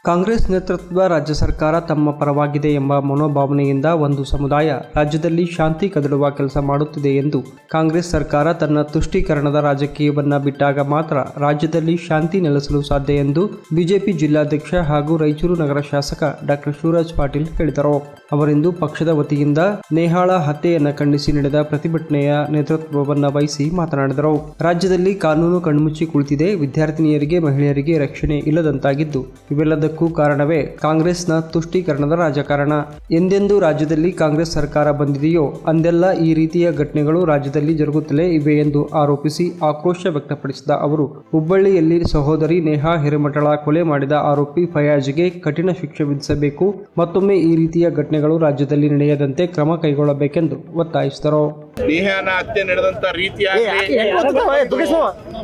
ಕಾಂಗ್ರೆಸ್ ನೇತೃತ್ವದ ರಾಜ್ಯ ಸರ್ಕಾರ ತಮ್ಮ ಪರವಾಗಿದೆ ಎಂಬ ಮನೋಭಾವನೆಯಿಂದ ಒಂದು ಸಮುದಾಯ ರಾಜ್ಯದಲ್ಲಿ ಶಾಂತಿ ಕದಡುವ ಕೆಲಸ ಮಾಡುತ್ತಿದೆ ಎಂದು ಕಾಂಗ್ರೆಸ್ ಸರ್ಕಾರ ತನ್ನ ತುಷ್ಟೀಕರಣದ ರಾಜಕೀಯವನ್ನ ಬಿಟ್ಟಾಗ ಮಾತ್ರ ರಾಜ್ಯದಲ್ಲಿ ಶಾಂತಿ ನೆಲೆಸಲು ಸಾಧ್ಯ ಎಂದು ಬಿಜೆಪಿ ಜಿಲ್ಲಾಧ್ಯಕ್ಷ ಹಾಗೂ ರಾಯಚೂರು ನಗರ ಶಾಸಕ ಡಾಕ್ಟರ್ ಶಿವರಾಜ್ ಪಾಟೀಲ್ ಹೇಳಿದರು. ಅವರಿಂದು ಪಕ್ಷದ ವತಿಯಿಂದ ನೇಹಾಳ ಹತ್ಯೆಯನ್ನು ಖಂಡಿಸಿ ನಡೆದ ಪ್ರತಿಭಟನೆಯ ನೇತೃತ್ವವನ್ನು ವಹಿಸಿ ಮಾತನಾಡಿದರು. ರಾಜ್ಯದಲ್ಲಿ ಕಾನೂನು ಕಣ್ಮುಚ್ಚಿ ಕುಳಿತಿದೆ. ವಿದ್ಯಾರ್ಥಿನಿಯರಿಗೆ ಮಹಿಳೆಯರಿಗೆ ರಕ್ಷಣೆ ಇಲ್ಲದಂತಾಗಿದ್ದು ಇವೆಲ್ಲದಕ್ಕೂ ಕಾರಣವೇ ಕಾಂಗ್ರೆಸ್ನ ತುಷ್ಟೀಕರಣದ ರಾಜಕಾರಣ. ಎಂದೆಂದು ರಾಜ್ಯದಲ್ಲಿ ಕಾಂಗ್ರೆಸ್ ಸರ್ಕಾರ ಬಂದಿದೆಯೋ ಅಂದೆಲ್ಲ ಈ ರೀತಿಯ ಘಟನೆಗಳು ರಾಜ್ಯದಲ್ಲಿ ಜರುಗುತ್ತಲೇ ಇವೆ ಎಂದು ಆರೋಪಿಸಿ ಆಕ್ರೋಶ ವ್ಯಕ್ತಪಡಿಸಿದ ಅವರು, ಹುಬ್ಬಳ್ಳಿಯಲ್ಲಿ ಸಹೋದರಿ ನೇಹಾ ಹಿರೇಮಠಳ ಕೊಲೆ ಮಾಡಿದ ಆರೋಪಿ ಫಯಾಜ್ಗೆ ಕಠಿಣ ಶಿಕ್ಷೆ ವಿಧಿಸಬೇಕು, ಮತ್ತೊಮ್ಮೆ ಈ ರೀತಿಯ ಘಟನೆಗಳು ರಾಜ್ಯದಲ್ಲಿ ನಡೆಯದಂತೆ ಕ್ರಮ ಕೈಗೊಳ್ಳಬೇಕೆಂದು ಒತ್ತಾಯಿಸಿದರು. ನೇಹಾನ ಹತ್ಯೆ ನಡೆದಂತ ರೀತಿಯಾಗಿ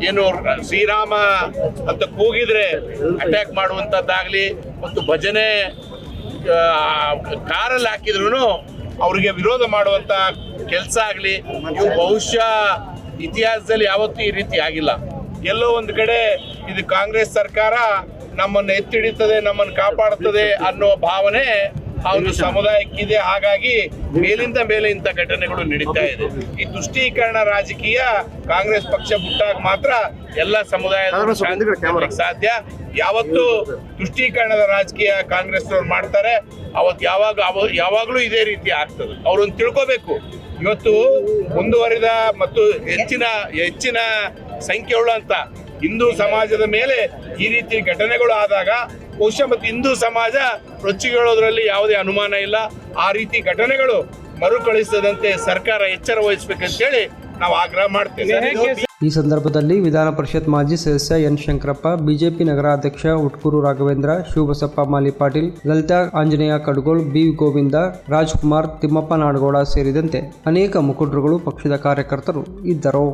ಏನು ಶ್ರೀರಾಮ ಅಂತ ಕೂಗಿದ್ರೆ ಅಟ್ಯಾಕ್ ಮಾಡುವಂತದ್ದಾಗ್ಲಿ ಮತ್ತು ಭಜನೆ ಕಾರಲ್ಲಿ ಹಾಕಿದ್ರು ಅವ್ರಿಗೆ ವಿರೋಧ ಮಾಡುವಂತ ಕೆಲಸ ಆಗ್ಲಿ, ಇವು ಬಹುಶಃ ಇತಿಹಾಸದಲ್ಲಿ ಯಾವತ್ತೂ ಈ ರೀತಿ ಆಗಿಲ್ಲ. ಎಲ್ಲೋ ಒಂದು ಕಡೆ ಇದು ಕಾಂಗ್ರೆಸ್ ಸರ್ಕಾರ ನಮ್ಮನ್ನು ಎತ್ತಿಡಿತದೆ, ನಮ್ಮನ್ನು ಕಾಪಾಡುತ್ತದೆ ಅನ್ನೋ ಭಾವನೆ ಆ ಒಂದು ಸಮುದಾಯಕ್ಕಿದೆ. ಹಾಗಾಗಿ ಮೇಲಿಂದ ಮೇಲೆ ಇಂಥ ಘಟನೆಗಳು ನಡೀತಾ ಇದೆ. ಈ ತುಷ್ಟೀಕರಣ ರಾಜಕೀಯ ಕಾಂಗ್ರೆಸ್ ಪಕ್ಷ ಬಿಟ್ಟಾಗ ಮಾತ್ರ ಎಲ್ಲ ಸಮುದಾಯದ ಸಾಧ್ಯ. ಯಾವತ್ತು ತುಷ್ಟೀಕರಣದ ರಾಜಕೀಯ ಕಾಂಗ್ರೆಸ್ ಅವ್ರು ಮಾಡ್ತಾರೆ ಅವತ್ತು ಯಾವಾಗಲೂ ಇದೇ ರೀತಿ ಆಗ್ತದೆ. ಅವ್ರನ್ನ ತಿಳ್ಕೋಬೇಕು. ಇವತ್ತು ಮುಂದುವರಿದ ಮತ್ತು ಹೆಚ್ಚಿನ ಸಂಖ್ಯೆಯುಳ್ಳಂತ ಹಿಂದೂ ಸಮಾಜದ ಮೇಲೆ ಈ ರೀತಿ ಘಟನೆಗಳು ಆದಾಗ ಬಹುಶಃ ಮತ್ತು ಹಿಂದೂ ಸಮಾಜ ರೊಚ್ಚಿಗೆಳೋದ್ರಲ್ಲಿ ಯಾವುದೇ ಅನುಮಾನ ಇಲ್ಲ. ಆ ರೀತಿ ಘಟನೆಗಳು ಮರುಕಳಿಸದಂತೆ ಸರ್ಕಾರ ಎಚ್ಚರ ವಹಿಸಬೇಕಂತೇಳಿ ನಾವು ಆಗ್ರಹ ಮಾಡ್ತೇವೆ. ಈ ಸಂದರ್ಭದಲ್ಲಿ ವಿಧಾನ ಪರಿಷತ್ ಮಾಜಿ ಸದಸ್ಯ ಎನ್ ಶಂಕರಪ್ಪ, ಬಿಜೆಪಿ ನಗರಾಧ್ಯಕ್ಷ ಉಟ್ಕೂರು ರಾಘವೇಂದ್ರ, ಶಿವಬಸಪ್ಪ ಮಾಲಿ ಪಾಟೀಲ್, ಲಲಿತಾ ಆಂಜನೇಯ ಕಡ್ಗೋಳ್, ಬಿ ಗೋವಿಂದ, ರಾಜ್ಕುಮಾರ್, ತಿಮ್ಮಪ್ಪ ನಾಡಗೌಡ ಸೇರಿದಂತೆ ಅನೇಕ ಮುಖಂಡರುಗಳು, ಪಕ್ಷದ ಕಾರ್ಯಕರ್ತರು ಇದ್ದರು.